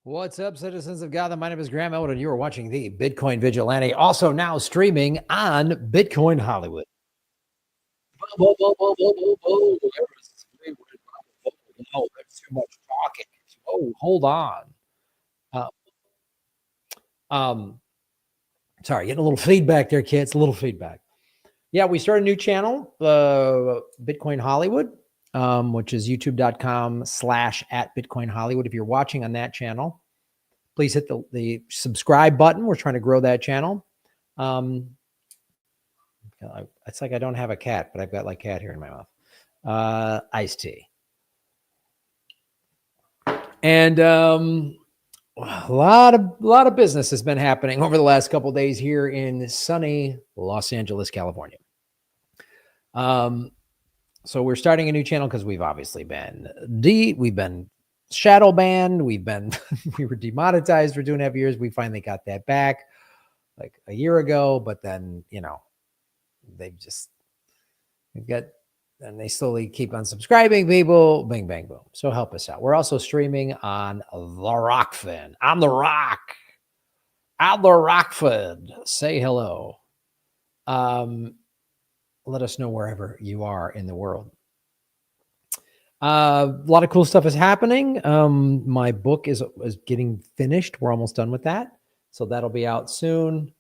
What's up, citizens of God? My name is Graham Elwood, and you are watching the Bitcoin Vigilante, also now streaming on Bitcoin Hollywood. Whoa, whoa, whoa, whoa, whoa, whoa. No, there's too much talking. Oh, hold on. Uh, um, sorry, getting a little feedback there, kids. A little feedback. Yeah, we started a new channel, Bitcoin Hollywood, which is youtube.com/@Bitcoin Hollywood. If you're watching on that channel, please hit the subscribe button. We're trying to grow that channel. It's like I don't have a cat, but I've got like cat hair in my mouth. Iced tea. And a lot of business has been happening over the last couple of days here in sunny Los Angeles, California. So we're starting a new channel because we've obviously been we've been shadow banned. We were demonetized for 2.5 years. We finally got that back like a year ago, but then, they've got, and they slowly keep unsubscribing people. Bing, bang, boom. So help us out. We're also streaming on the Rockfin. I'm the Rock. I'm the Rockfin. Say hello. Let us know wherever you are in the world. A lot of cool stuff is happening. My book is getting finished. We're almost done with that. So that'll be out soon.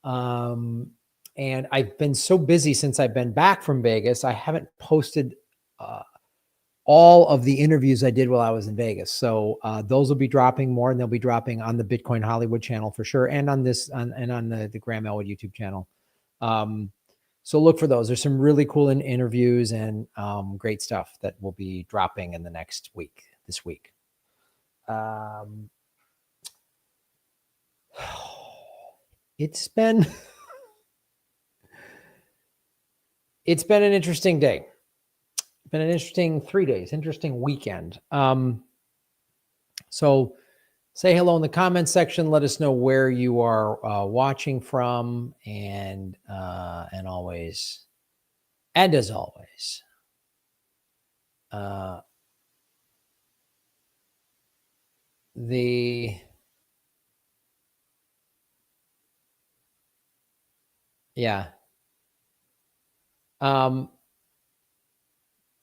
And I've been so busy since I've been back from Vegas. I haven't posted all of the interviews I did while I was in Vegas. So those will be dropping more, and they'll be dropping on the Bitcoin Hollywood channel for sure, and on this on the Graham Elwood YouTube channel. So look for those. There's some really cool interviews and great stuff that will be dropping in the next week, this week. It's been an interesting day. It's been an interesting 3 days, interesting weekend. So say hello in the comments section. Let us know where you are watching from, and always, and as always,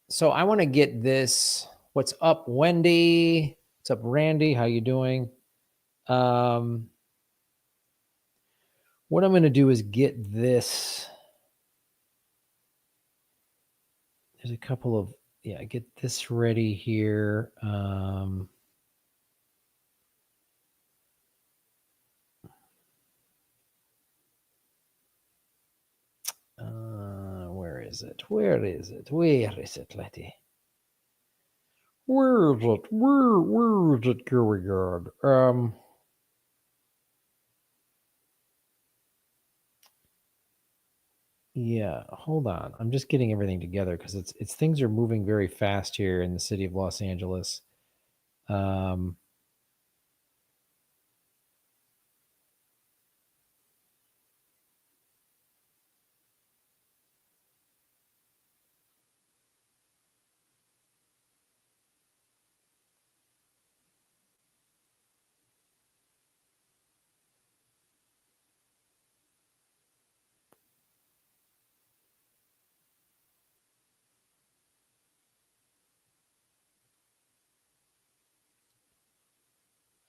so I want to get this. What's up, Wendy? What's up, Randy? How you doing? What I'm going to do is get this. There's a couple of, get this ready here. Where is it? Where is it, Letty? Where is it? Where is it, Beauregard? Yeah, hold on. I'm just getting everything together because it's things are moving very fast here in the city of Los Angeles.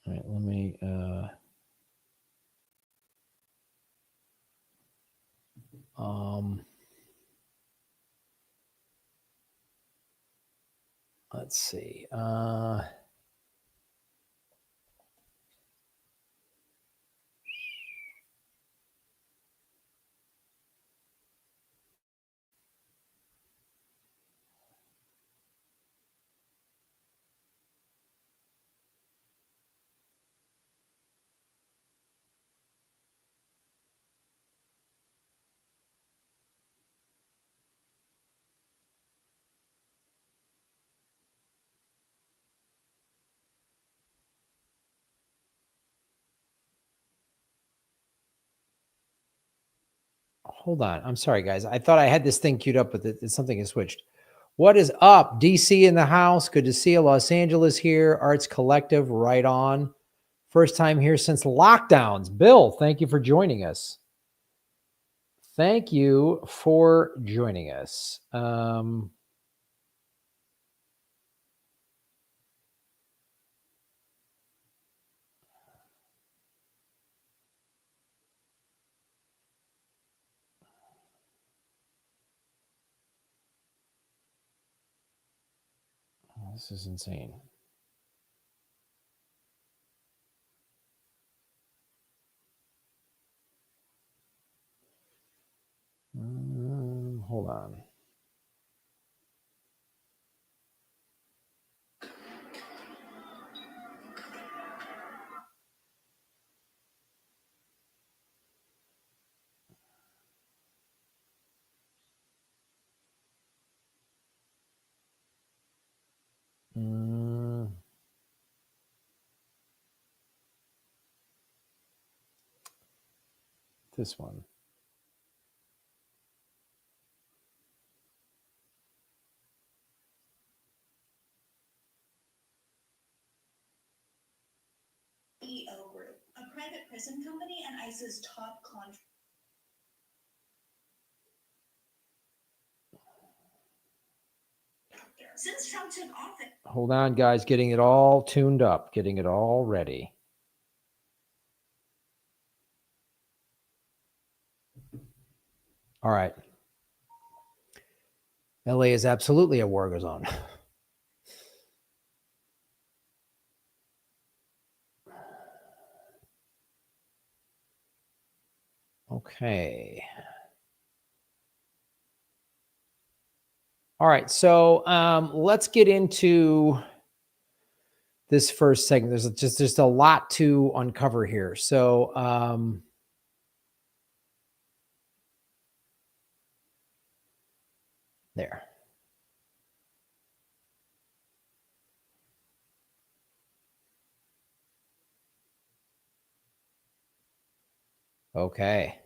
All right, let me let's see. Hold on. I'm sorry, guys. I thought I had this thing queued up, but something has switched. What is up? DC in the house. Good to see you. Los Angeles here. Arts Collective, right on. First time here since lockdowns. Bill, thank you for joining us. Thank you for joining us. This is insane. Hold on. This one. EO Group, a private prison company and ICE's top contractor. Since Trump took office. Hold on, guys, getting it all tuned up, getting it all ready. All right. LA is absolutely a war zone. Okay. All right. So let's get into this first segment. There's just a lot to uncover here. So there. Okay.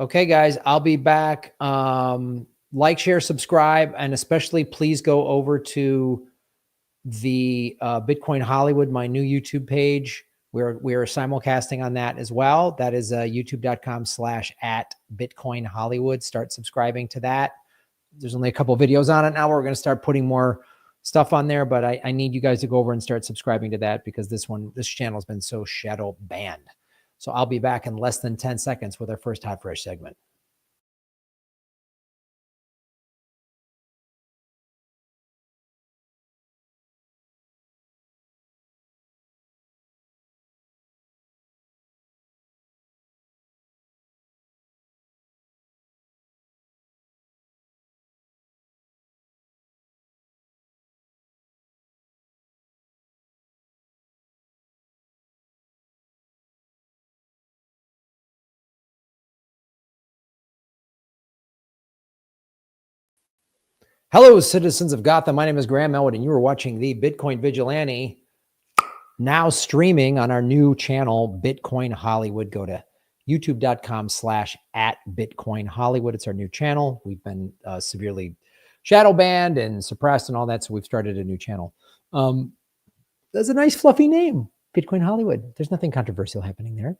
Okay, guys, I'll be back. Like, share, subscribe, and especially please go over to the Bitcoin Hollywood, my new YouTube page. We're simulcasting on that as well. That is youtube.com/@Bitcoin Hollywood. Start subscribing to that. There's only a couple of videos on it now. We're going to start putting more stuff on there, but I need you guys to go over and start subscribing to that because this channel has been so shadow banned. So I'll be back in less than 10 seconds with our first Hot Fresh segment. Hello, citizens of Gotham. My name is Graham Elwood, and you are watching the Bitcoin Vigilante, now streaming on our new channel, Bitcoin Hollywood. Go to youtube.com/@Bitcoin Hollywood. It's our new channel. We've been severely shadow banned and suppressed and all that, so we've started a new channel. That's a nice fluffy name, Bitcoin Hollywood. There's nothing controversial happening there.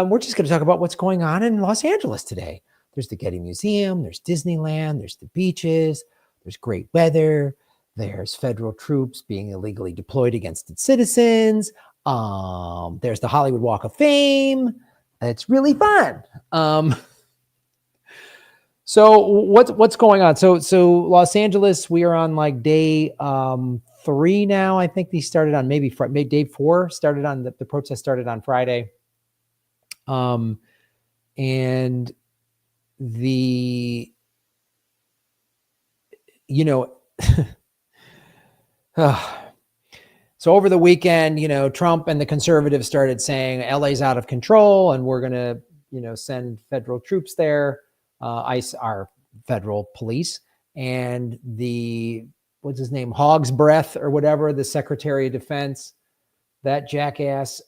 We're just going to talk about what's going on in Los Angeles today. There's the Getty Museum, there's Disneyland, there's the beaches, there's great weather, there's federal troops being illegally deployed against its citizens. There's the Hollywood Walk of Fame. It's really fun. So what's going on? So Los Angeles, we are on like day 3 now. I think these started on maybe day 4. Started on the protest started on Friday. And the, so over the weekend, Trump and the conservatives started saying LA's out of control and we're going to, send federal troops there, ICE, our federal police, and what's his name? Hog's Breath or whatever, the Secretary of Defense, that jackass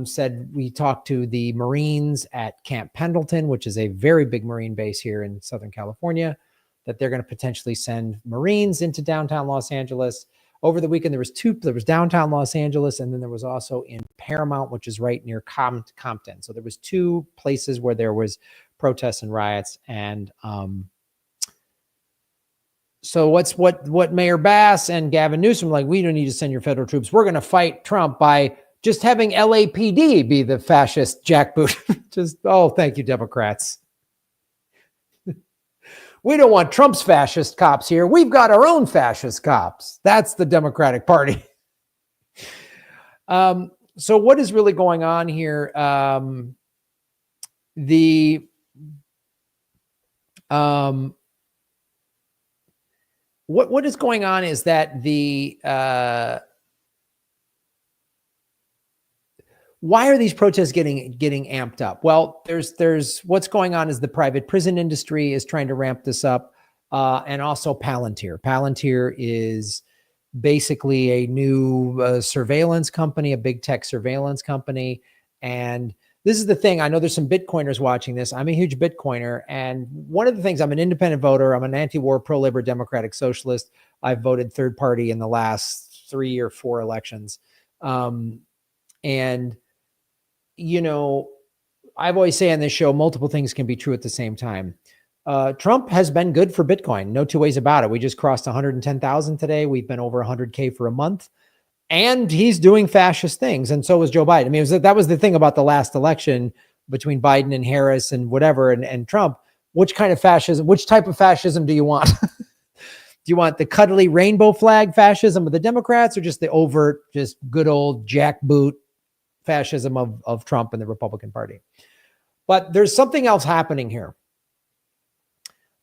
said we talked to the Marines at Camp Pendleton, which is a very big Marine base here in Southern California. that they're going to potentially send Marines into downtown Los Angeles. Over the weekend, there was downtown Los Angeles, and then there was also in Paramount, which is right near Compton. So there was 2 places where there was protests and riots. And so what Mayor Bass and Gavin Newsom like, we don't need to send your federal troops. We're going to fight Trump by just having LAPD be the fascist jackboot. Just, oh, thank you, Democrats. We don't want Trump's fascist cops here. We've got our own fascist cops. That's the Democratic Party. So what is really going on here? What is going on is that why are these protests getting amped up? Well, there's what's going on is the private prison industry is trying to ramp this up, and also Palantir. Palantir is basically a new surveillance company, a big tech surveillance company. And this is the thing. I know there's some Bitcoiners watching this. I'm a huge Bitcoiner. And one of the things, I'm an independent voter. I'm an anti-war, pro-labor Democratic Socialist. I've voted third party in the last 3 or 4 elections. And you know, I've always say on this show, multiple things can be true at the same time. Trump has been good for Bitcoin. No 2 ways about it. We just crossed 110,000 today. We've been over 100K for a month, and he's doing fascist things. And so was Joe Biden. I mean, that was the thing about the last election between Biden and Harris and whatever, and Trump. Which kind of fascism, which type of fascism do you want? Do you want the cuddly rainbow flag fascism of the Democrats, or just the overt, just good old jackboot fascism of Trump and the Republican Party? But there's something else happening here.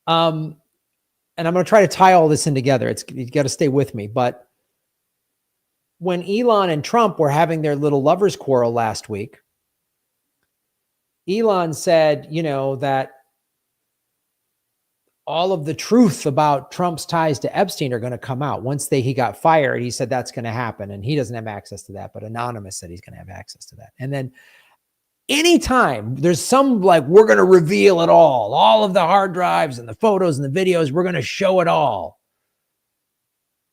And I'm going to try to tie all this in together. You got to stay with me. But when Elon and Trump were having their little lovers quarrel last week, Elon said, you know, that all of the truth about Trump's ties to Epstein are going to come out once he got fired. He said that's going to happen, and he doesn't have access to that, but Anonymous said he's going to have access to that. And then anytime there's some, like, we're going to reveal it all of the hard drives and the photos and the videos, we're going to show it all.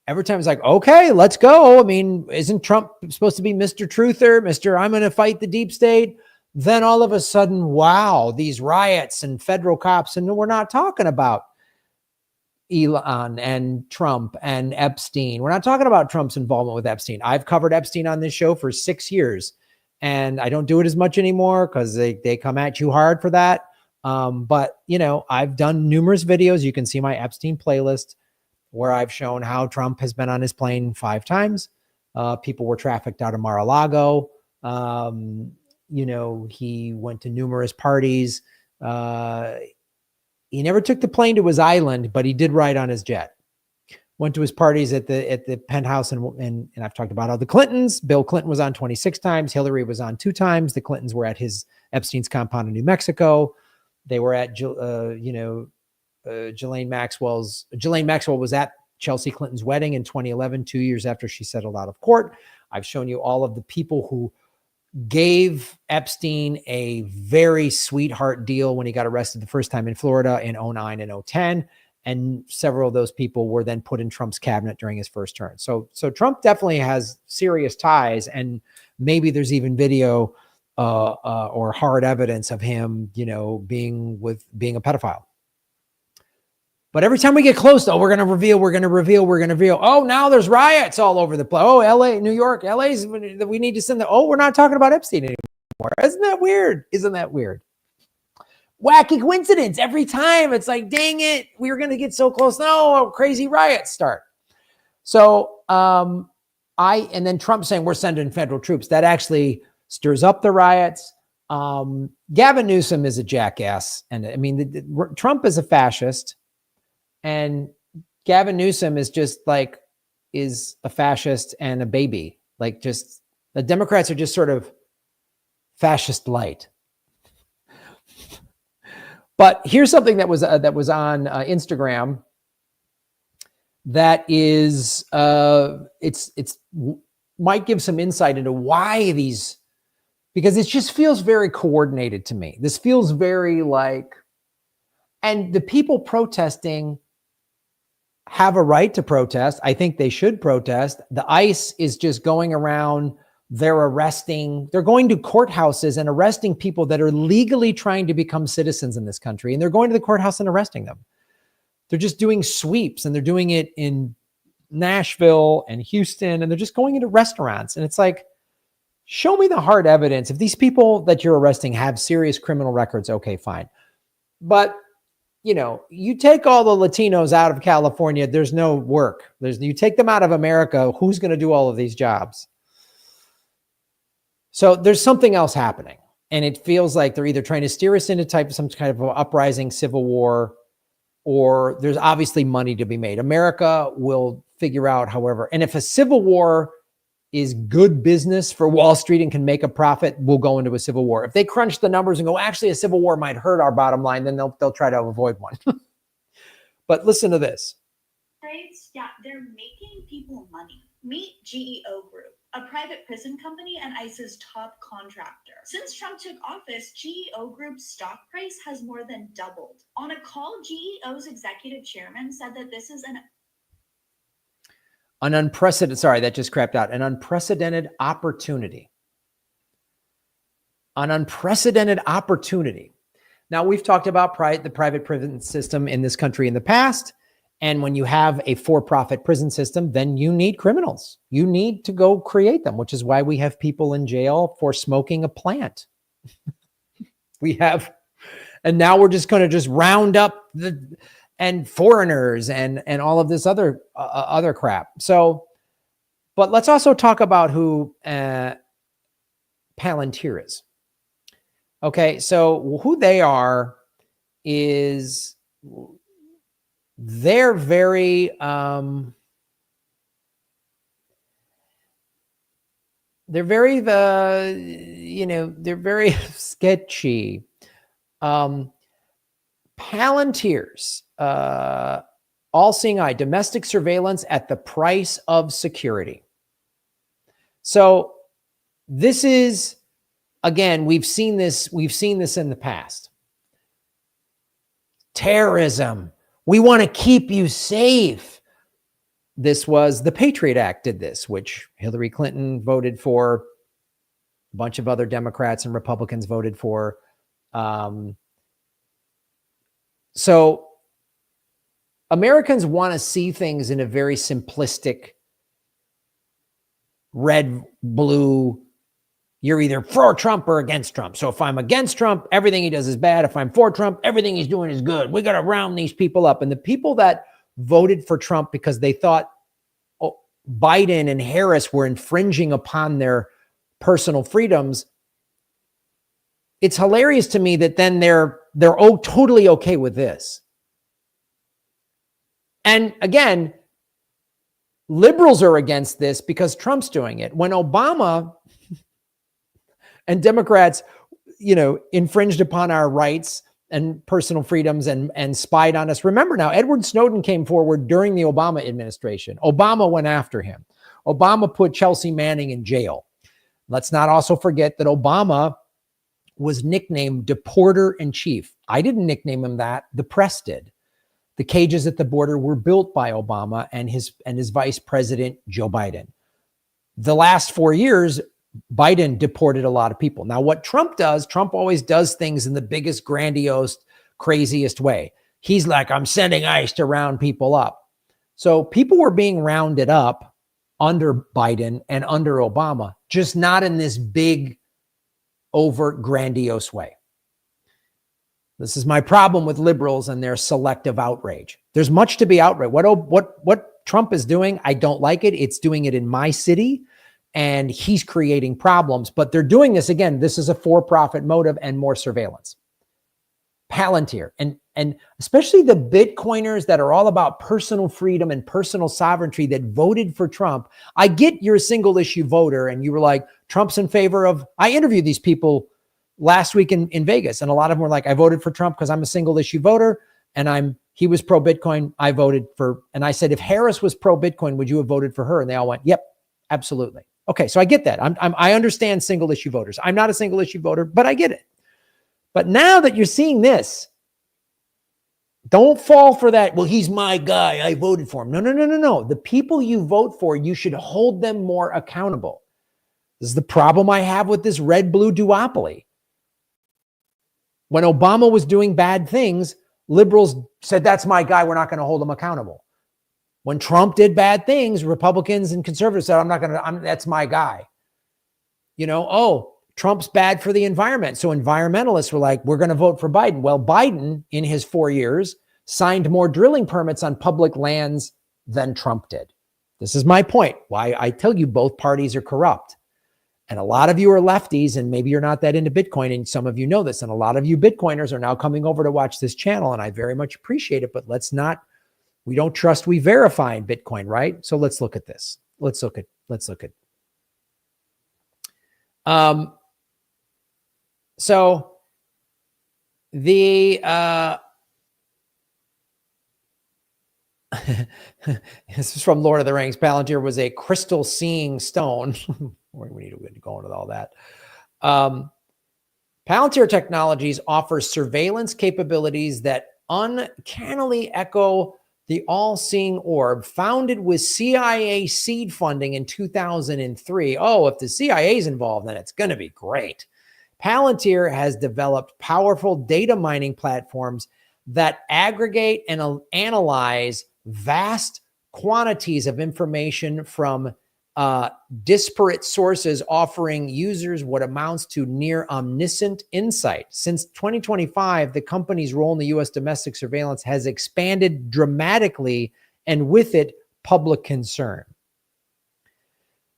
Every time it's like, okay, let's go. I mean, isn't Trump supposed to be Mr. Truther, Mr. I'm going to fight the deep state? Then all of a sudden, wow, these riots and federal cops, and we're not talking about Elon and Trump and Epstein. We're not talking about Trump's involvement with Epstein. I've covered Epstein on this show for 6 years, and I don't do it as much anymore because they come at you hard for that. But, you know, I've done numerous videos. You can see my Epstein playlist where I've shown how Trump has been on his plane 5 times. People were trafficked out of Mar-a-Lago. You know, he went to numerous parties. He never took the plane to his island, but he did ride on his jet. Went to his parties at the penthouse, and I've talked about how the Clintons. Bill Clinton was on 26 times. Hillary was on 2 times. The Clintons were at Epstein's compound in New Mexico. They were at Ghislaine Maxwell was at Chelsea Clinton's wedding in 2011, 2 years after she settled out of court. I've shown you all of the people who gave Epstein a very sweetheart deal when he got arrested the first time in Florida in 2009 and 2010. And several of those people were then put in Trump's cabinet during his first term. So Trump definitely has serious ties, and maybe there's even video or hard evidence of him, you know, being a pedophile. But every time we get close, though, we're going to reveal. Oh, now there's riots all over the place. Oh, LA, New York, LA's, we need to send we're not talking about Epstein anymore. Isn't that weird? Wacky coincidence. Every time it's like, dang it, we were going to get so close. No, crazy riots start. So, and then Trump saying we're sending federal troops. That actually stirs up the riots. Gavin Newsom is a jackass. And I mean, Trump is a fascist. And Gavin Newsom is a fascist and a baby. Like, just the Democrats are just sort of fascist light. But here's something that was on Instagram that is it's might give some insight into why these, because it just feels very coordinated to me. This feels very like, and the people protesting have a right to protest. I think they should protest. The ICE is just going around. They're going to courthouses and arresting people that are legally trying to become citizens in this country. And they're going to the courthouse and arresting them. They're just doing sweeps, and they're doing it in Nashville and Houston, and they're just going into restaurants. And it's like, show me the hard evidence. If these people that you're arresting have serious criminal records, okay, fine. But, you know, you take all the Latinos out of California, there's no work. You take them out of America, who's going to do all of these jobs? So there's something else happening. And it feels like they're either trying to steer us into some kind of uprising civil war, or there's obviously money to be made. America will figure out, however, and if a civil war is good business for Wall Street and can make a profit, we'll go into a civil war. If they crunch the numbers and go, actually, a civil war might hurt our bottom line, then they'll try to avoid one. But listen to this. Yeah, they're making people money. Meet GEO Group, a private prison company and ICE's top contractor. Since Trump took office, GEO Group's stock price has more than doubled. On a call, GEO's executive chairman said that this is an unprecedented, sorry, that just crapped out. An unprecedented opportunity. An unprecedented opportunity. Now, we've talked about the private prison system in this country in the past. And when you have a for-profit prison system, then you need criminals. You need to go create them, which is why we have people in jail for smoking a plant. And now we're just going to just round up and foreigners and all of this other crap. So, but let's also talk about who Palantir is. Okay, so who they are is they're very they're very sketchy. Palantir's all-seeing eye, domestic surveillance at the price of security. So this is, again, we've seen this in the past. Terrorism. We want to keep you safe. This was the Patriot Act did this, which Hillary Clinton voted for. A bunch of other Democrats and Republicans voted for. So Americans want to see things in a very simplistic red, blue. You're either for Trump or against Trump. So if I'm against Trump, everything he does is bad. If I'm for Trump, everything he's doing is good. We got to round these people up. And the people that voted for Trump because they thought Biden and Harris were infringing upon their personal freedoms, it's hilarious to me that then they're totally okay with this. And again, liberals are against this because Trump's doing it. When Obama and Democrats, infringed upon our rights and personal freedoms and spied on us. Remember now, Edward Snowden came forward during the Obama administration. Obama went after him. Obama put Chelsea Manning in jail. Let's not also forget that Obama was nicknamed Deporter in Chief. I didn't nickname him that. The press did. The cages at the border were built by Obama and his vice president, Joe Biden. The last 4 years, Biden deported a lot of people. Now, what Trump does, Trump always does things in the biggest, grandiose, craziest way. He's like, I'm sending ICE to round people up. So people were being rounded up under Biden and under Obama, just not in this big, overt, grandiose way. This is my problem with liberals and their selective outrage. There's much to be outraged. What Trump is doing, I don't like it. It's doing it in my city, and he's creating problems. But they're doing this, again, this is a for-profit motive and more surveillance. Palantir, and especially the Bitcoiners that are all about personal freedom and personal sovereignty that voted for Trump. I get you're a single issue voter and you were like, Trump's in favor of, I interviewed these people last week in Vegas, and a lot of them were like, I voted for Trump because I'm a single issue voter and he was pro Bitcoin. I voted for, and I said, if Harris was pro Bitcoin, would you have voted for her? And they all went, yep, absolutely. Okay. So I get that. I understand single issue voters. I'm not a single issue voter, but I get it. But now that you're seeing this, Don't fall for that. Well, he's my guy. I voted for him. No, no, no, no, no. The people you vote for, you should hold them more accountable. This is the problem I have with this red-blue duopoly. When Obama was doing bad things, liberals said, that's my guy. We're not going to hold him accountable. When Trump did bad things, Republicans and conservatives said, that's my guy. Oh, Trump's bad for the environment. So environmentalists were like, we're going to vote for Biden. Well, Biden, in his 4 years, signed more drilling permits on public lands than Trump did. This is my point, why I tell you both parties are corrupt. And a lot of you are lefties, and maybe you're not that into Bitcoin, and some of you know this, and a lot of you Bitcoiners are now coming over to watch this channel, and I very much appreciate it, but we don't trust we verify in Bitcoin, right? So let's look at this. Let's look at so the this is from Lord of the Rings. Palantir was a crystal seeing stone. We need to go into all that. Palantir Technologies offers surveillance capabilities that uncannily echo the all-seeing orb, founded with CIA seed funding in 2003. Oh, if the CIA is involved, then it's going to be great. Palantir has developed powerful data mining platforms that aggregate and analyze vast quantities of information from disparate sources, offering users what amounts to near omniscient insight. Since 2025, the company's role in the U.S. domestic surveillance has expanded dramatically, and with it, public concern.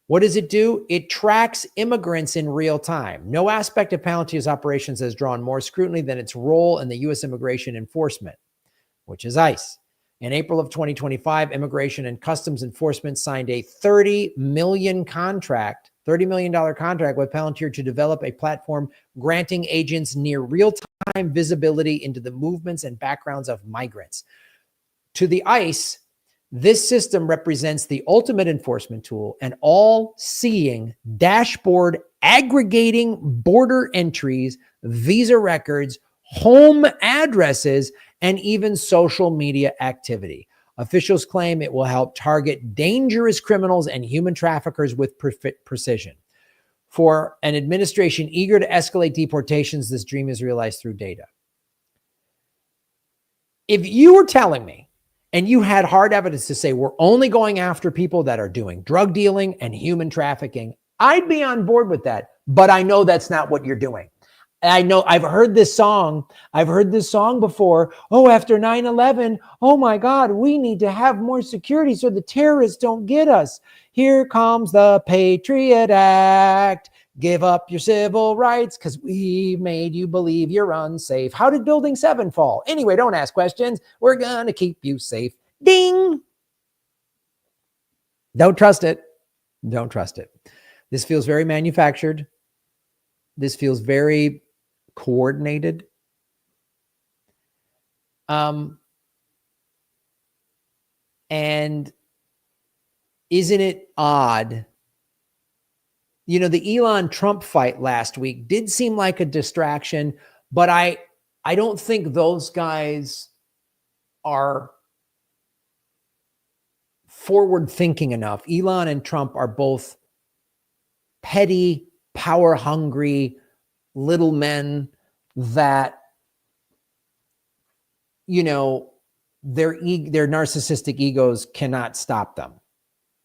What does it do? It tracks immigrants in real time. No aspect of Palantir's operations has drawn more scrutiny than its role in the U.S. immigration enforcement, which is ICE. In April of 2025, Immigration and Customs Enforcement signed a $30 million contract with Palantir to develop a platform granting agents near real-time visibility into the movements and backgrounds of migrants. To the ICE, this system represents the ultimate enforcement tool, an all-seeing dashboard aggregating border entries, visa records, home addresses, and even social media activity. Officials claim it will help target dangerous criminals and human traffickers with precision. For an administration eager to escalate deportations, this dream is realized through data. If you were telling me, and you had hard evidence to say we're only going after people that are doing drug dealing and human trafficking, I'd be on board with that. But I know that's not what you're doing. I know I've heard this song. I've heard this song before. Oh, after 9/11, oh my God, we need to have more security so the terrorists don't get us. Here comes the Patriot Act. Give up your civil rights because we made you believe you're unsafe. How did Building 7 fall? Anyway, don't ask questions. We're going to keep you safe. Ding. Don't trust it. Don't trust it. This feels very manufactured. This feels very coordinated. And isn't it odd? The Elon Trump fight last week did seem like a distraction, but I don't think those guys are forward thinking enough. Elon and Trump are both petty, power hungry little men that, their narcissistic egos cannot stop them.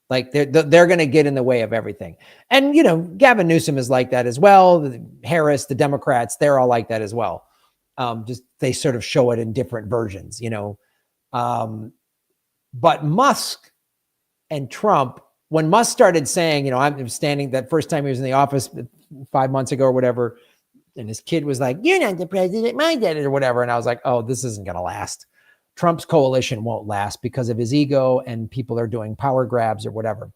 Like they're going to get in the way of everything. And, Gavin Newsom is like that as well. Harris, the Democrats, they're all like that as well. Just they sort of show it in different versions, but Musk and Trump, when Musk started saying, I'm standing that first time he was in the office 5 months ago or whatever, and his kid was like, you're not the president, my dad, or whatever. And I was like, oh, this isn't going to last. Trump's coalition won't last because of his ego and people are doing power grabs or whatever.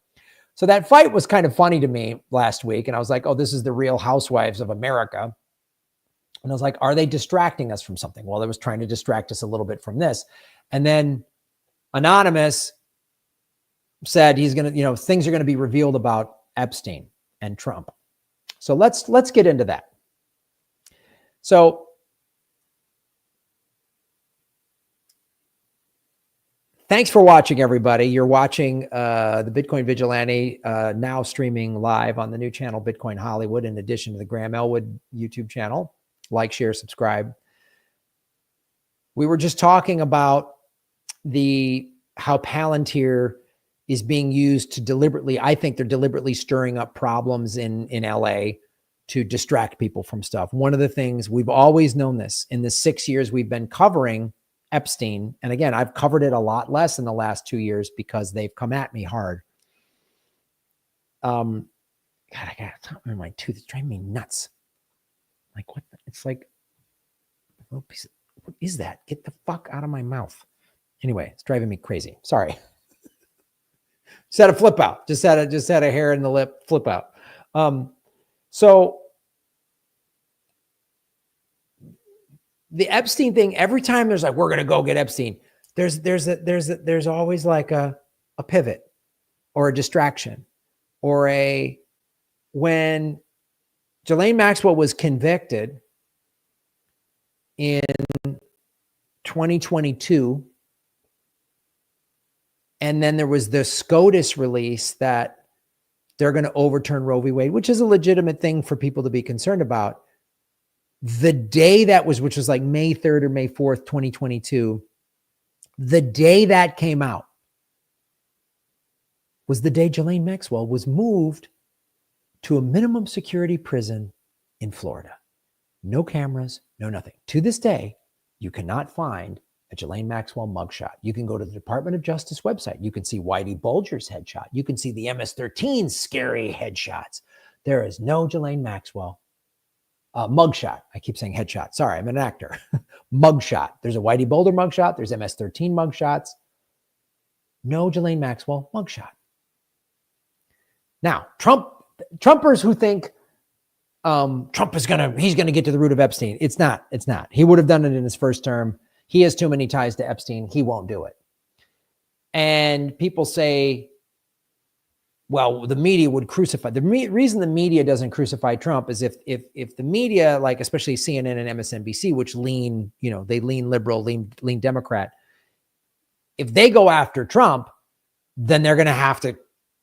So that fight was kind of funny to me last week. And I was like, oh, this is the Real Housewives of America. And I was like, are they distracting us from something? Well, it was trying to distract us a little bit from this. And then Anonymous said he's going to, things are going to be revealed about Epstein and Trump. So let's get into that. So Thanks for watching, everybody. You're watching the Bitcoin Vigilante, now streaming live on the new channel, Bitcoin Hollywood, in addition to the Graham Elwood YouTube channel. Like, share, subscribe. We were just talking about how Palantir is being used to deliberately, I think they're deliberately stirring up problems in LA to distract people from stuff. One of the things, we've always known this in the 6 years we've been covering Epstein. And again, I've covered it a lot less in the last 2 years because they've come at me hard. God, I got something in my tooth. It's driving me nuts. Like, what? It's like a little piece of, what is that? Get the fuck out of my mouth. Anyway, it's driving me crazy. Sorry. Just had a flip out. Just had a hair in the lip flip out. So the Epstein thing, every time there's like, we're going to go get Epstein, there's always like a pivot or a distraction or when Ghislaine Maxwell was convicted in 2022, and then there was the SCOTUS release that they're going to overturn Roe v. Wade, which is a legitimate thing for people to be concerned about. The day that was, which was like May 3rd or May 4th, 2022, the day that came out was the day Ghislaine Maxwell was moved to a minimum security prison in Florida. No cameras, no nothing. To this day, you cannot find a Ghislaine Maxwell mugshot. You can go to the Department of Justice website. You can see Whitey Bulger's headshot. You can see the MS-13's scary headshots. There is no Ghislaine Maxwell mugshot. I keep saying headshot. Sorry, I'm an actor. Mugshot. There's a Whitey Bulger mugshot. There's MS-13 mugshots. No Ghislaine Maxwell mugshot. Now, Trumpers who think Trump is he's gonna get to the root of Epstein. It's not. He would have done it in his first term. He has too many ties to Epstein. He won't do it. And people say, well, the media would crucify. The reason the media doesn't crucify Trump is if the media, like especially CNN and MSNBC, which lean liberal, lean Democrat, if they go after Trump, then they're going to have to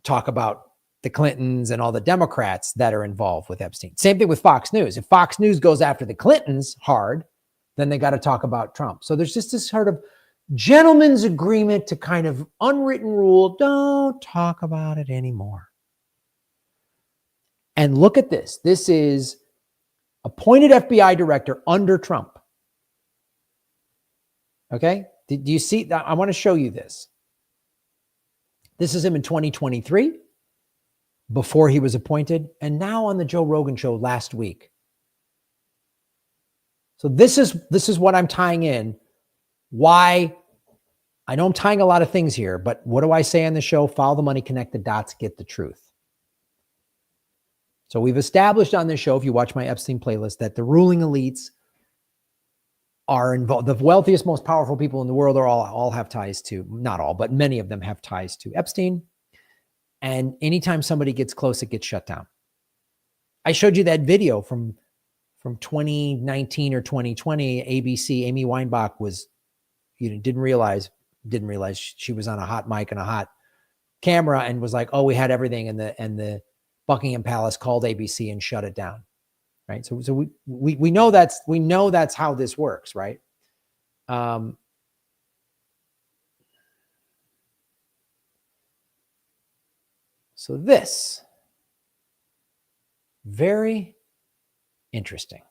talk about the Clintons and all the Democrats that are involved with Epstein. Same thing with Fox News. If Fox News goes after the Clintons hard, then they got to talk about Trump. So there's just this sort of gentleman's agreement to kind of unwritten rule, don't talk about it anymore. And look at this. This is appointed FBI director under Trump. Okay? Do you see that? I want to show you this. This is him in 2023, before he was appointed, and now on the Joe Rogan show last week. So this is what I'm tying in. Why? I know I'm tying a lot of things here, but what do I say on the show? Follow the money, connect the dots, get the truth. So we've established on this show, if you watch my Epstein playlist, that the ruling elites are involved. The wealthiest, most powerful people in the world are all have ties to, not all, but many of them have ties to Epstein. And anytime somebody gets close, it gets shut down. I showed you that video from 2019 or 2020, ABC, Amy Weinbach was, didn't realize she was on a hot mic and a hot camera and was like, oh, we had everything. And the Buckingham Palace called ABC and shut it down. Right. So we know that's how this works. Right. So this, very interesting.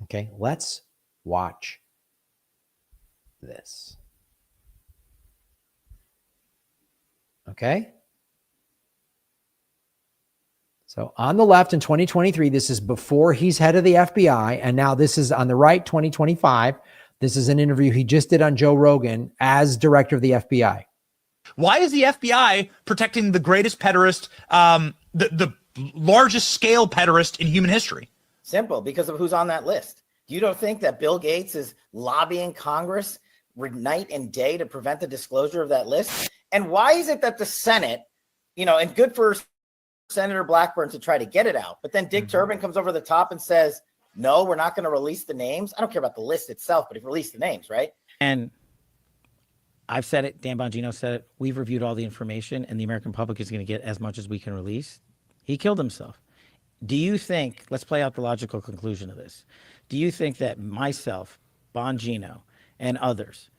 Okay, let's watch this. Okay. So on the left in 2023, this is before he's head of the FBI. And now this is on the right, 2025. This is an interview he just did on Joe Rogan as director of the FBI. Why is the FBI protecting the greatest pederast, the largest scale pederast in human history? Simple, because of who's on that list. You don't think that Bill Gates is lobbying Congress night and day to prevent the disclosure of that list? And why is it that the Senate, and good for Senator Blackburn to try to get it out, but then Dick Durbin comes over the top and says, no, we're not going to release the names. I don't care about the list itself, but if release the names, right? And I've said it. Dan Bongino said it. We've reviewed all the information, and the American public is going to get as much as we can release. He killed himself. Do you think, let's play out the logical conclusion of this. Do you think that myself, Bongino, and others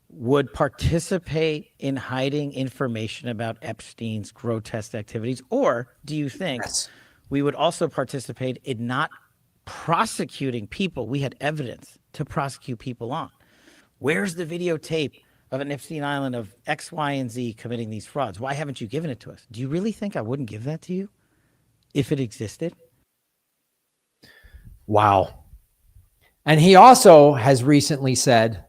would participate in hiding information about Epstein's grotesque activities? Or do you think we would also participate in not prosecuting people we had evidence to prosecute people on? Where's the videotape of an Epstein Island of X, Y, and Z committing these frauds? Why haven't you given it to us? Do you really think I wouldn't give that to you if it existed? Wow. And he also has recently said,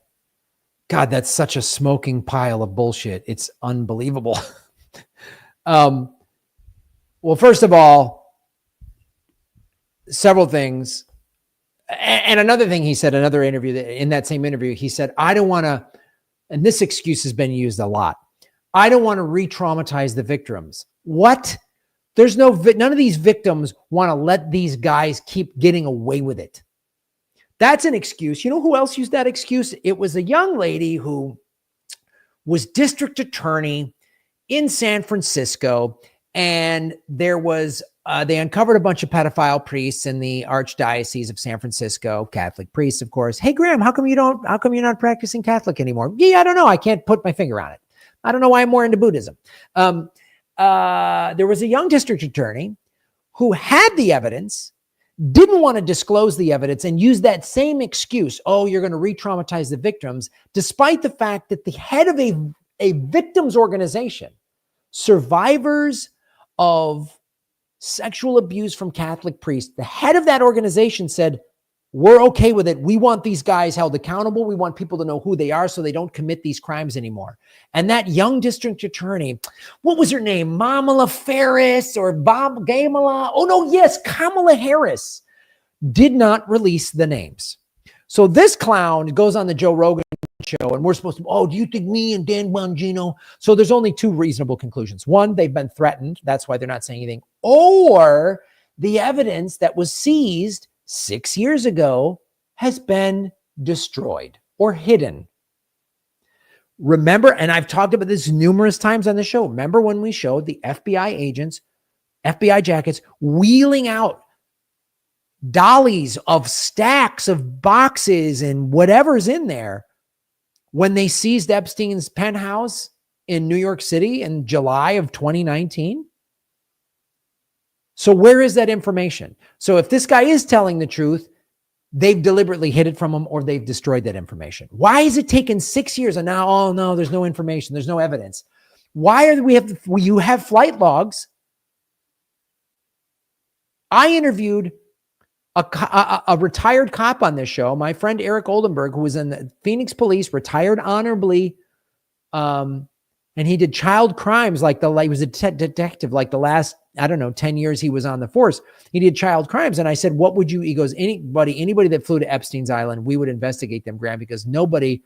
God, that's such a smoking pile of bullshit. It's unbelievable. Well, first of all, several things. And another thing he said, another interview, in that same interview, he said, I don't want to, and this excuse has been used a lot, I don't want to re-traumatize the victims. What? There's none of these victims want to let these guys keep getting away with it. That's an excuse. You know who else used that excuse? It was a young lady who was district attorney in San Francisco, and there was they uncovered a bunch of pedophile priests in the Archdiocese of San Francisco, Catholic priests, of course. Hey, Graham, how come you're not practicing Catholic anymore? Yeah, I don't know. I can't put my finger on it. I don't know why I'm more into Buddhism. There was a young district attorney who had the evidence, didn't want to disclose the evidence, and used that same excuse. Oh, you're going to re-traumatize the victims, despite the fact that the head of a victims organization, survivors of sexual abuse from Catholic priests, the head of that organization said, we're okay with it. We want these guys held accountable. We want people to know who they are so they don't commit these crimes anymore. And that young district attorney, what was her name? Kamala Ferris or Bob Gamala? Oh, no, yes, Kamala Harris, did not release the names. So this clown goes on the Joe Rogan show, and we're supposed to, oh, do you think me and Dan Bongino? So there's only two reasonable conclusions. One, they've been threatened. That's why they're not saying anything. Or the evidence that was seized 6 years ago has been destroyed or hidden. Remember, and I've talked about this numerous times on the show. Remember when we showed the FBI agents, FBI jackets, wheeling out dollies of stacks of boxes and whatever's in there when they seized Epstein's penthouse in New York City in July of 2019? So where is that information? So if this guy is telling the truth, they've deliberately hid it from him or they've destroyed that information. Why is it taken 6 years and now, oh no, there's no information, there's no evidence? Why are you have flight logs? I interviewed a retired cop on this show, my friend Eric Oldenburg, who was in the Phoenix Police, retired honorably, and he did child crimes he was a detective like the last, 10 years he was on the force. He did child crimes. And I said, he goes, anybody that flew to Epstein's Island, we would investigate them, Graham, because nobody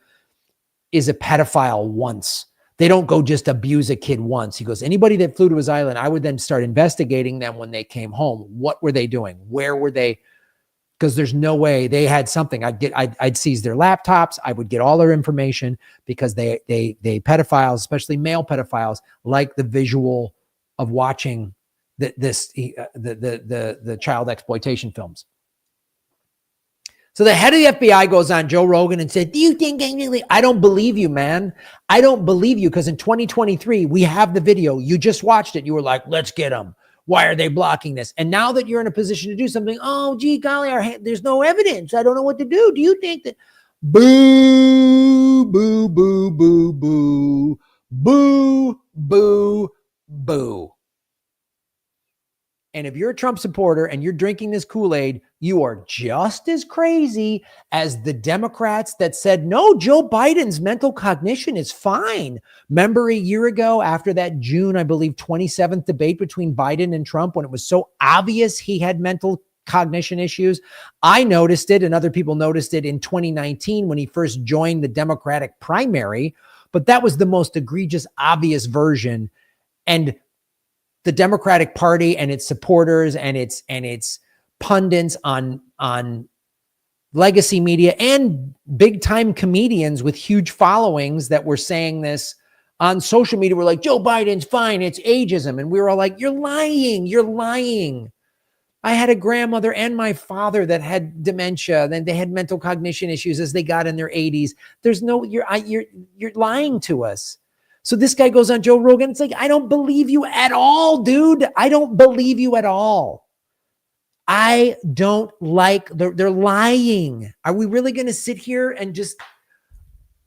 is a pedophile once. They don't go just abuse a kid once. He goes, anybody that flew to his island, I would then start investigating them when they came home. What were they doing? Where were they? Because there's no way they had something. I'd seize their laptops. I would get all their information because they pedophiles, especially male pedophiles, like the visual of watching the child exploitation films. So the head of the FBI goes on Joe Rogan and said, do you think I don't believe you, man. I don't believe you because in 2023, we have the video. You just watched it. You were like, let's get them. Why are they blocking this? And now that you're in a position to do something, oh, gee, golly, there's no evidence. I don't know what to do. Do you think that? Boo, boo, boo, boo, boo, boo, boo, boo. And if you're a Trump supporter and you're drinking this Kool-Aid, you are just as crazy as the Democrats that said, no, Joe Biden's mental cognition is fine. Remember a year ago after that June, I believe, 27th debate between Biden and Trump, when it was so obvious he had mental cognition issues? I noticed it and other people noticed it in 2019 when he first joined the Democratic primary, but that was the most egregious, obvious version. And the Democratic Party and its supporters and its pundits on legacy media and big time comedians with huge followings that were saying this on social media. We're like, Joe Biden's fine. It's ageism. And we were all like, you're lying. You're lying. I had a grandmother and my father that had dementia. Then they had mental cognition issues as they got in their 80s. There's no, you're lying to us. So this guy goes on Joe Rogan. It's like, I don't believe you at all, dude. I don't believe you at all. I don't like, they're lying. Are we really going to sit here and just,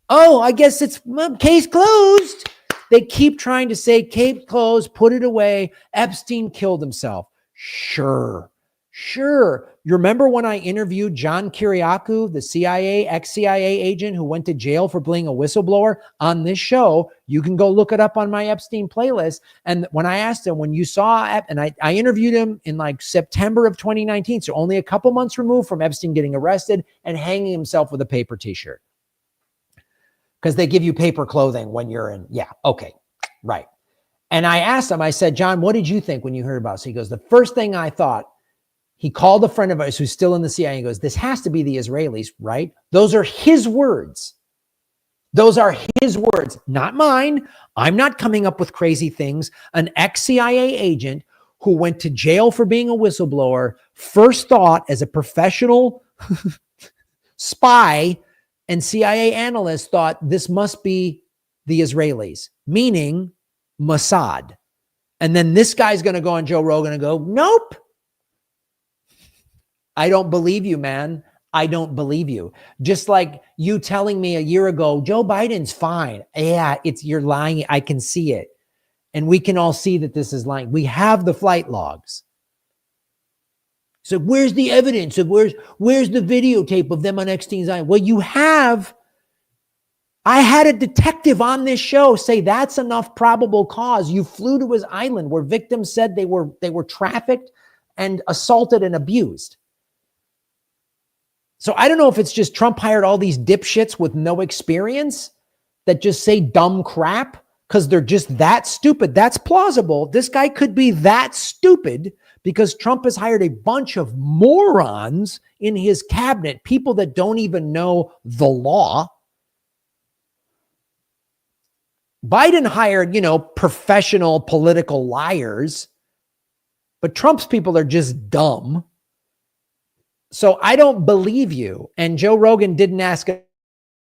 oh, I guess it's case closed. They keep trying to say case closed, put it away. Epstein killed himself. Sure. You remember when I interviewed John Kiriakou, the CIA, ex-CIA agent who went to jail for being a whistleblower on this show? You can go look it up on my Epstein playlist. And when I asked him, when you saw, and I interviewed him in like September of 2019, so only a couple months removed from Epstein getting arrested and hanging himself with a paper t-shirt. Because they give you paper clothing when you're in, yeah, okay, right. And I asked him, I said, John, what did you think when you heard about it? So he goes, the first thing I thought, he called a friend of ours who's still in the CIA and goes, this has to be the Israelis, right? Those are his words. Those are his words, not mine. I'm not coming up with crazy things. An ex-CIA agent who went to jail for being a whistleblower, first thought as a professional spy and CIA analyst thought this must be the Israelis, meaning Mossad. And then this guy's going to go on Joe Rogan and go, nope. I don't believe you, man. I don't believe you. Just like you telling me a year ago, Joe Biden's fine. Yeah, you're lying. I can see it. And we can all see that this is lying. We have the flight logs. So where's the evidence of where's the videotape of them on Epstein's island? Well, you have. I had a detective on this show say that's enough probable cause. You flew to his island where victims said they were trafficked and assaulted and abused. So I don't know if it's just Trump hired all these dipshits with no experience that just say dumb crap because they're just that stupid. That's plausible. This guy could be that stupid because Trump has hired a bunch of morons in his cabinet, people that don't even know the law. Biden hired, professional political liars, but Trump's people are just dumb. So I don't believe you. And Joe Rogan didn't ask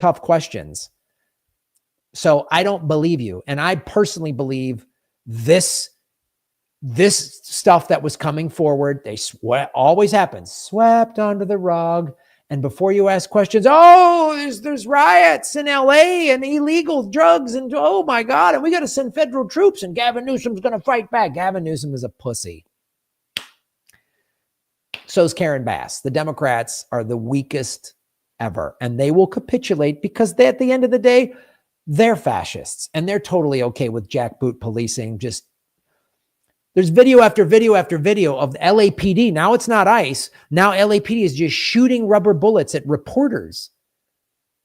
tough questions. So I don't believe you. And I personally believe this stuff that was coming forward, always happens, swept under the rug. And before you ask questions, there's riots in LA and illegal drugs. And oh my God, and we got to send federal troops and Gavin Newsom's going to fight back. Gavin Newsom is a pussy. So is Karen Bass. The Democrats are the weakest ever, and they will capitulate because at the end of the day, they're fascists and they're totally okay with jackboot policing. There's video after video after video of the LAPD. Now it's not ICE. Now LAPD is just shooting rubber bullets at reporters,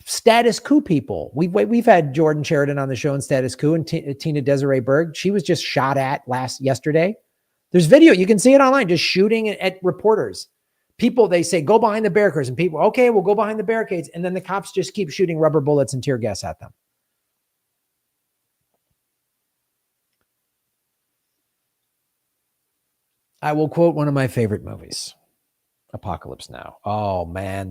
status quo people. We've had Jordan Sheridan on the show in Status Quo and Tina Desiree Berg. She was just shot at yesterday. There's video. You can see it online, just shooting at reporters. People, they say, go behind the barricades. And people, okay, we'll go behind the barricades. And then the cops just keep shooting rubber bullets and tear gas at them. I will quote one of my favorite movies, Apocalypse Now. Oh, man,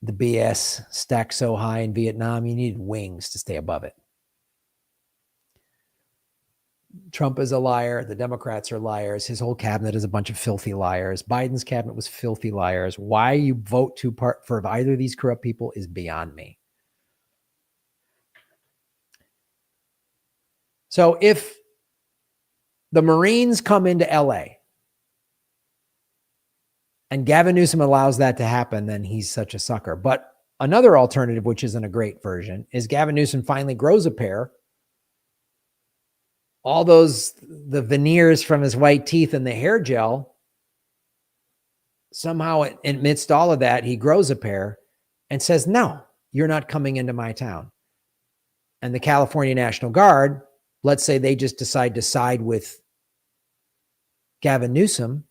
the BS stacked so high in Vietnam, you needed wings to stay above it. Trump is a liar. The Democrats are liars. His whole cabinet is a bunch of filthy liars. Biden's cabinet was filthy liars. Why you vote for either of these corrupt people is beyond me. So if the Marines come into LA and Gavin Newsom allows that to happen, then he's such a sucker. But another alternative, which isn't a great version, is Gavin Newsom finally grows a pair. All the veneers from his white teeth and the hair gel, somehow amidst all of that, he grows a pair and says, no, you're not coming into my town. And the California National Guard, let's say they just decide to side with Gavin Newsom.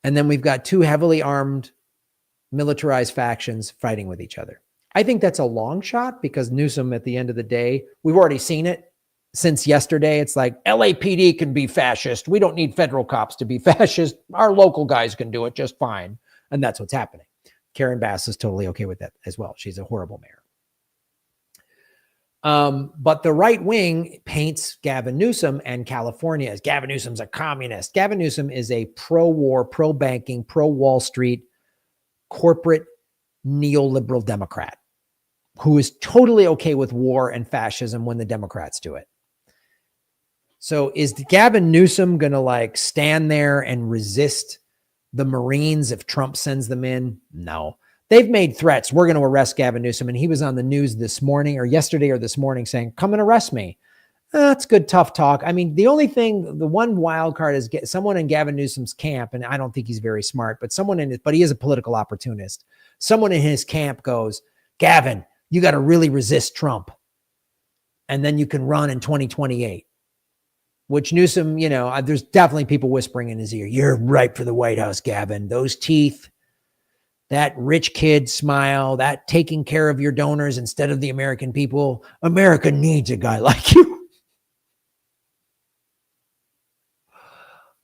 And then we've got two heavily armed militarized factions fighting with each other. I think that's a long shot because Newsom, at the end of the day, we've already seen it since yesterday. It's like LAPD can be fascist. We don't need federal cops to be fascist. Our local guys can do it just fine. And that's what's happening. Karen Bass is totally okay with that as well. She's a horrible mayor. But the right wing paints Gavin Newsom and California as Gavin Newsom's a communist. Gavin Newsom is a pro-war, pro-banking, pro-Wall Street, corporate neoliberal Democrat who is totally okay with war and fascism when the Democrats do it. So is Gavin Newsom going to like stand there and resist the Marines if Trump sends them in? No. They've made threats. We're going to arrest Gavin Newsom. And he was on the news this morning or yesterday or this morning saying, come and arrest me. That's good, tough talk. I mean, the only thing, the one wild card is get someone in Gavin Newsom's camp. And I don't think he's very smart, but but he is a political opportunist. Someone in his camp goes, Gavin, you got to really resist Trump. And then you can run in 2028. Which Newsom, there's definitely people whispering in his ear, you're ripe for the White House, Gavin. Those teeth, that rich kid smile, that taking care of your donors instead of the American people. America needs a guy like you.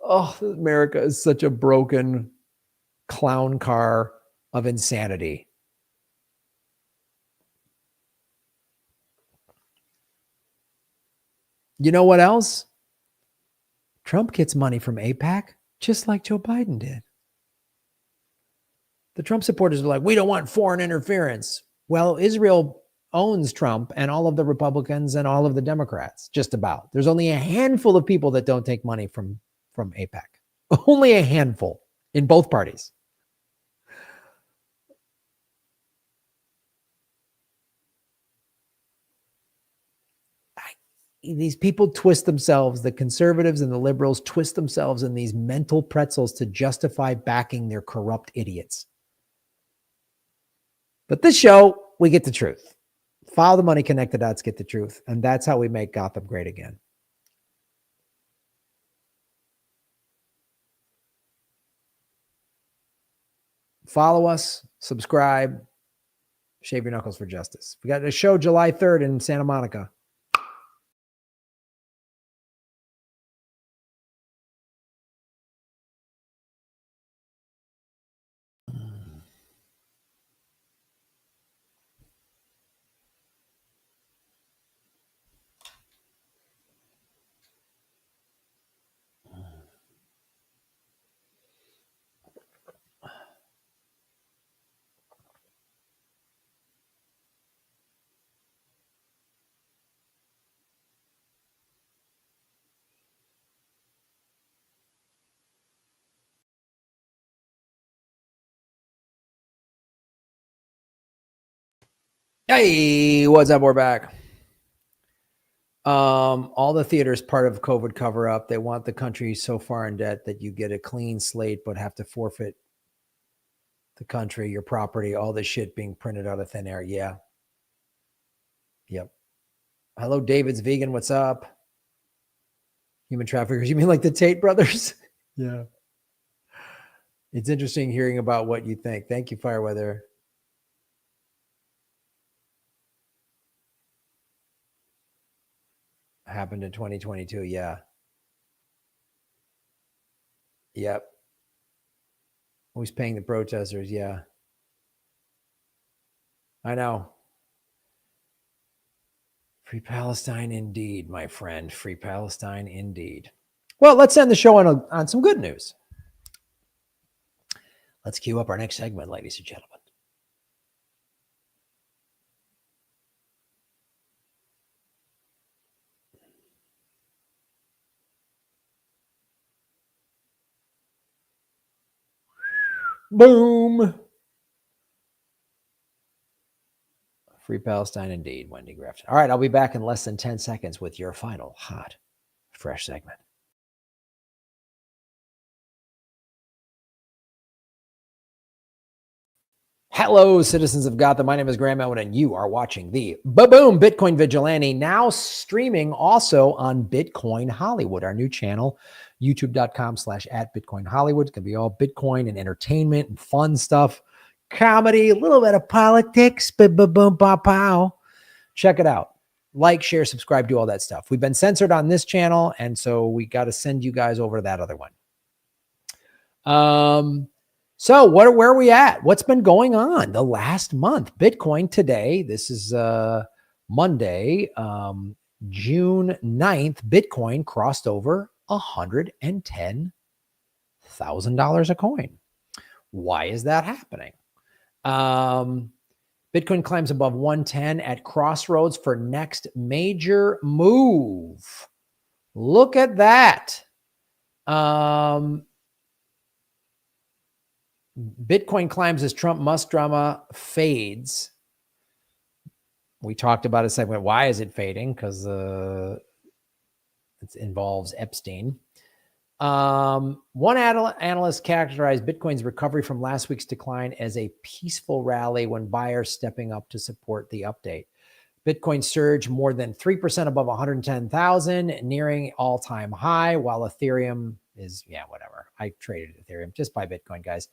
Oh, America is such a broken clown car of insanity. You know what else? Trump gets money from AIPAC, just like Joe Biden did. The Trump supporters are like, we don't want foreign interference. Well, Israel owns Trump and all of the Republicans and all of the Democrats, just about. There's only a handful of people that don't take money from AIPAC. Only a handful in both parties. These people twist themselves, the conservatives and the liberals twist themselves in these mental pretzels to justify backing their corrupt idiots. But this show, we get the truth. Follow the money, connect the dots, get the truth. And that's how we make Gotham great again. Follow us, subscribe, shave your knuckles for justice. We got a show July 3rd in Santa Monica. Hey, what's up? We're back. All the theaters part of COVID cover up. They want the country so far in debt that you get a clean slate, but have to forfeit the country, your property, all this shit being printed out of thin air. Yeah. Yep. Hello, David's Vegan. What's up? Human traffickers. You mean like the Tate brothers? Yeah. It's interesting hearing about what you think. Thank you, Fireweather. Happened in 2022. Yeah. Yep. Who's paying the protesters? Yeah. I know. Free Palestine indeed, my friend. Free Palestine indeed. Well, let's end the show on some good news. Let's queue up our next segment, ladies and gentlemen. Boom. Free Palestine indeed, Wendy Grafton. All right, I'll be back in less than 10 seconds with your final hot, fresh segment. Hello, citizens of Gotham. My name is Graham Elwood, and you are watching the Boom Bitcoin Vigilante, now streaming also on Bitcoin Hollywood, our new channel, youtube.com/@BitcoinHollywood. It's going to be all Bitcoin and entertainment and fun stuff. comedy, a little bit of politics, boom, pow. Check it out. Like, share, subscribe, do all that stuff. We've been censored on this channel, and so we got to send you guys over to that other one. So where are we at? What's been going on the last month? Bitcoin today, this is Monday, June 9th, Bitcoin crossed over $110,000 a coin. Why is that happening? Bitcoin climbs above 110 at crossroads for next major move. Look at that. Bitcoin climbs as Trump-Musk drama fades. We talked about a segment. Why is it fading? Because it involves Epstein. One analyst characterized Bitcoin's recovery from last week's decline as a peaceful rally when buyers stepping up to support the update. Bitcoin surged more than 3% above 110,000, nearing all-time high, while Ethereum is, whatever. I traded Ethereum. Just buy Bitcoin, guys.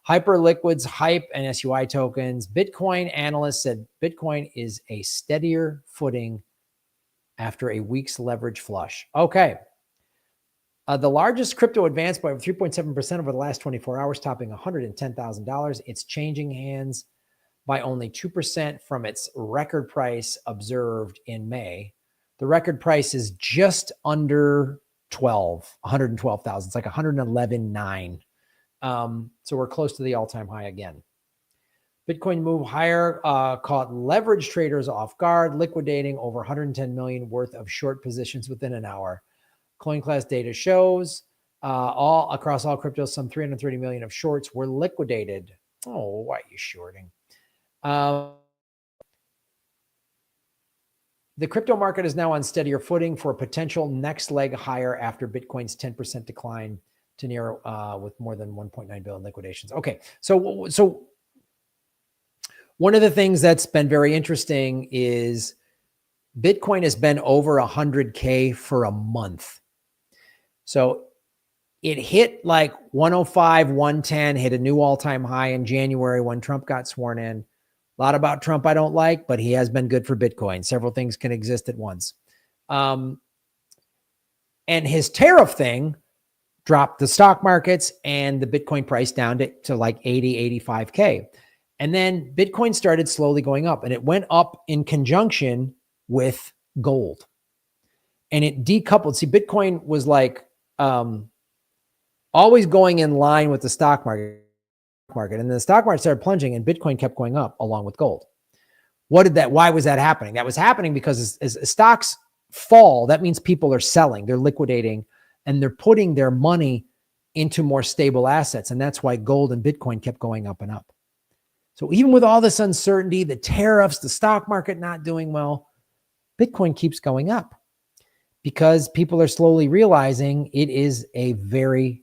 Hyperliquids, HYPE, and SUI tokens. Bitcoin analysts said Bitcoin is a steadier footing after a week's leverage flush. Okay. The largest crypto advanced by 3.7% over the last 24 hours, topping $110,000. It's changing hands by only 2% from its record price observed in May. The record price is just under 112,000. It's like 111.9. So we're close to the all-time high again. Bitcoin move higher caught leverage traders off guard, liquidating over 110 million worth of short positions within an hour. CoinClass data shows all across all cryptos, some 330 million of shorts were liquidated. Oh, why are you shorting? The crypto market is now on steadier footing for a potential next leg higher after Bitcoin's 10% decline to near with more than 1.9 billion liquidations. Okay, so one of the things that's been very interesting is Bitcoin has been over 100K for a month. So it hit like 105, 110, hit a new all-time high in January when Trump got sworn in. A lot about Trump I don't like, but he has been good for Bitcoin. Several things can exist at once. And his tariff thing dropped the stock markets and the Bitcoin price down to like 80, 85K. And then Bitcoin started slowly going up, and it went up in conjunction with gold. And it decoupled. See, Bitcoin was like always going in line with the stock market. And then the stock market started plunging and Bitcoin kept going up along with gold. Why was that happening? That was happening because as stocks fall, that means people are selling, they're liquidating, and they're putting their money into more stable assets. And that's why gold and Bitcoin kept going up and up. So even with all this uncertainty, the tariffs, the stock market not doing well, Bitcoin keeps going up because people are slowly realizing it is a very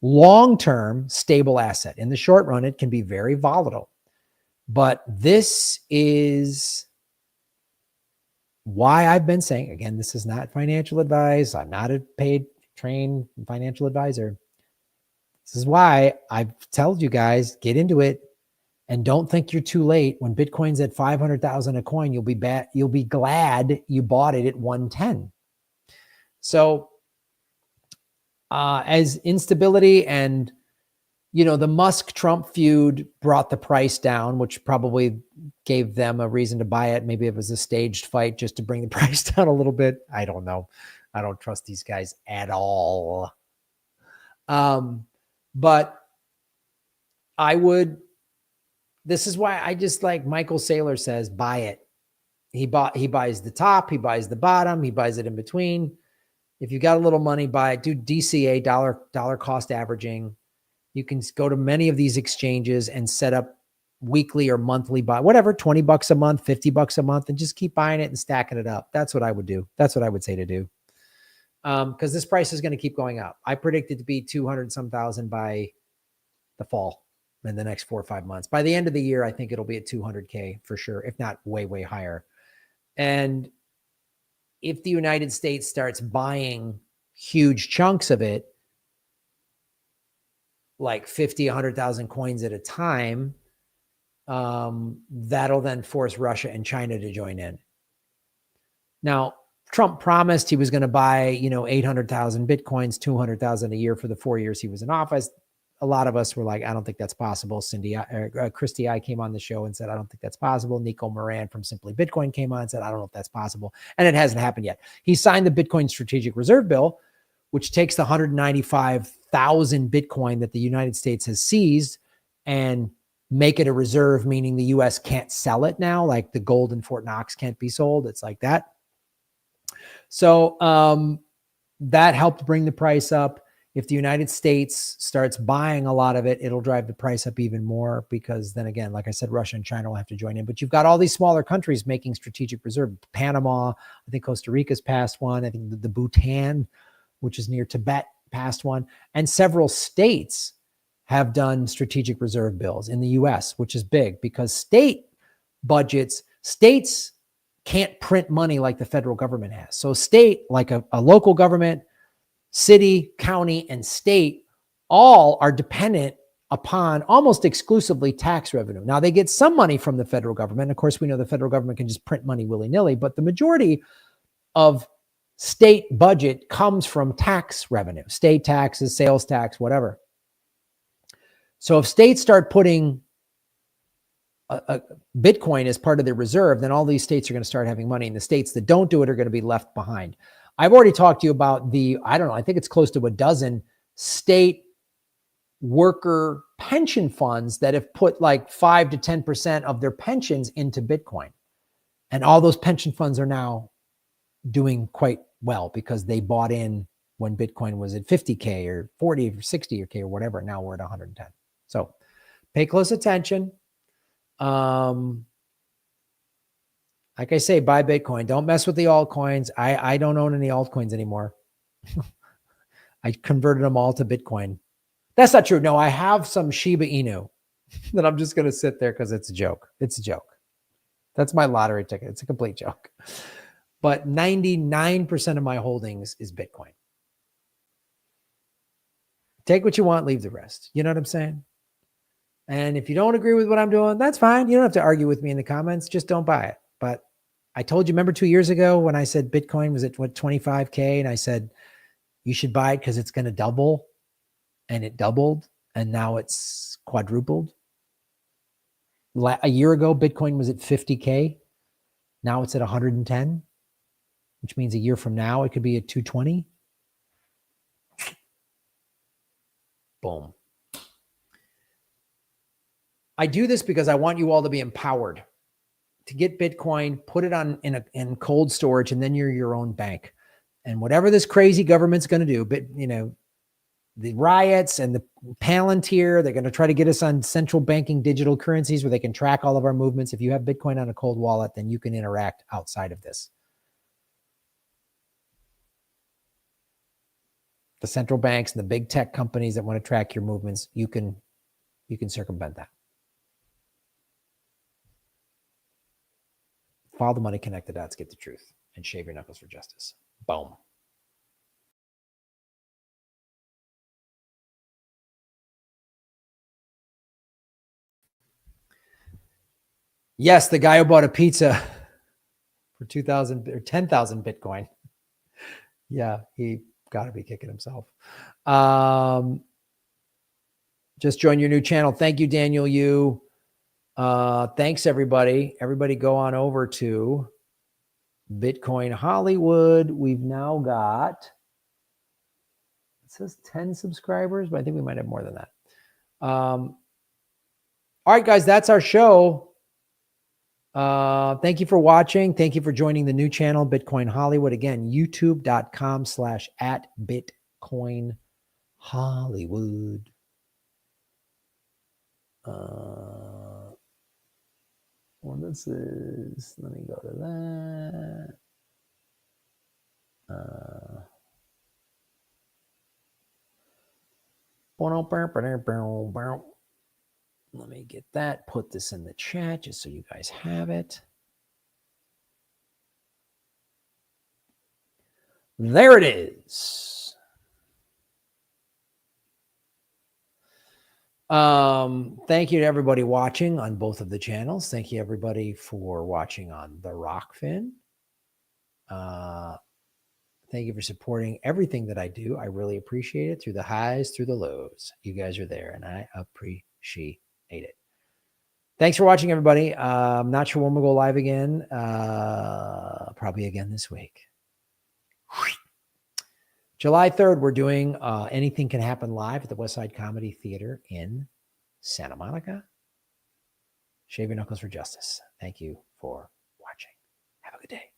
long-term stable asset. In the short run, it can be very volatile. But this is why I've been saying, again, this is not financial advice. I'm not a paid, trained financial advisor. This is why I've told you guys, get into it and don't think you're too late. When Bitcoin's at 500,000 a coin, you'll be glad you bought it at 110. So as instability and, the Musk-Trump feud brought the price down, which probably gave them a reason to buy it. Maybe it was a staged fight just to bring the price down a little bit. I don't know. I don't trust these guys at all. But this is why I just, like Michael Saylor says, buy it. He buys the top, he buys the bottom, he buys it in between. If you got a little money, buy it. Do DCA, dollar cost averaging. You can go to many of these exchanges and set up weekly or monthly buy, whatever, $20 a month, $50 a month, and just keep buying it and stacking it up. That's what I would do. That's what I would say to do. Because this price is going to keep going up. I predict it to be 200 some thousand by the fall in the next 4 or 5 months. By the end of the year, I think it'll be at 200K for sure, if not way, way higher. And if the United States starts buying huge chunks of it, like 50, 100,000 coins at a time, that'll then force Russia and China to join in. Now, Trump promised he was going to buy, 800,000 Bitcoins, 200,000 a year for the 4 years he was in office. A lot of us were like, I don't think that's possible. Christy I came on the show and said, I don't think that's possible. Nico Moran from Simply Bitcoin came on and said, I don't know if that's possible. And it hasn't happened yet. He signed the Bitcoin Strategic Reserve Bill, which takes the 195,000 Bitcoin that the United States has seized and make it a reserve, meaning the US can't sell it now. Like the gold in Fort Knox can't be sold. It's like that. So that helped bring the price up. If the United States starts buying a lot of it, it'll drive the price up even more because then again, like I said, Russia and China will have to join in. But you've got all these smaller countries making strategic reserve. Panama, I think Costa Rica's passed one. I think the Bhutan, which is near Tibet, passed one. And several states have done strategic reserve bills in the US, which is big because states can't print money like the federal government has. So state, like a local government, city, county, and state, all are dependent upon almost exclusively tax revenue. Now they get some money from the federal government. Of course, we know the federal government can just print money willy-nilly, but the majority of state budget comes from tax revenue, state taxes, sales tax, whatever. So if states start putting a Bitcoin as part of their reserve, then all these states are going to start having money, and the states that don't do it are going to be left behind. I've already talked to you about I think it's close to a dozen state worker pension funds that have put like 5 to 10% of their pensions into Bitcoin. And all those pension funds are now doing quite well because they bought in when Bitcoin was at 50K or 40 or 60 or whatever. Now we're at 110. So pay close attention. Like I say, buy Bitcoin. Don't mess with the altcoins. I don't own any altcoins anymore. I converted them all to Bitcoin. That's not true. No, I have some Shiba Inu that I'm just going to sit there because it's a joke. It's a joke. That's my lottery ticket. It's a complete joke. But 99% of my holdings is Bitcoin. Take what you want, leave the rest. You know what I'm saying? And if you don't agree with what I'm doing, that's fine. You don't have to argue with me in the comments. Just don't buy it. But I told you, remember 2 years ago when I said Bitcoin was at 25K and I said, you should buy it because it's going to double, and it doubled and now it's quadrupled. A year ago, Bitcoin was at 50K. Now it's at 110, which means a year from now, it could be at 220. Boom. I do this because I want you all to be empowered to get Bitcoin, put it in cold storage, and then you're your own bank. And whatever this crazy government's going to do, but the riots and the Palantir, they're going to try to get us on central banking digital currencies where they can track all of our movements. If you have Bitcoin on a cold wallet, then you can interact outside of this. The central banks and the big tech companies that want to track your movements, you can circumvent that. Follow the money, connect the dots, get the truth, and shave your knuckles for justice. Boom. Yes, the guy who bought a pizza for 2,000 or 10,000 Bitcoin. Yeah, he got to be kicking himself. Just join your new channel. Thank you, Daniel Yu. Thanks, everybody. Everybody go on over to Bitcoin Hollywood. We've now got, it says 10 subscribers, but I think we might have more than that. All right, guys, that's our show. Thank you for watching. Thank you for joining the new channel, Bitcoin Hollywood. Again, youtube.com/@Bitcoin Hollywood. Well, this is, let me go to that. Let me get that, put this in the chat just so you guys have it. There it is. Thank you to everybody watching on both of the channels. Thank you everybody for watching on the Rockfin. Thank you for supporting everything that I do. I really appreciate it, through the highs, through the lows. You guys are there, and I appreciate it. Thanks for watching, everybody. I'm not sure when we'll go live again. Probably again this week. July 3rd, we're doing Anything Can Happen live at the West Side Comedy Theater in Santa Monica. Shave your knuckles for justice. Thank you for watching. Have a good day.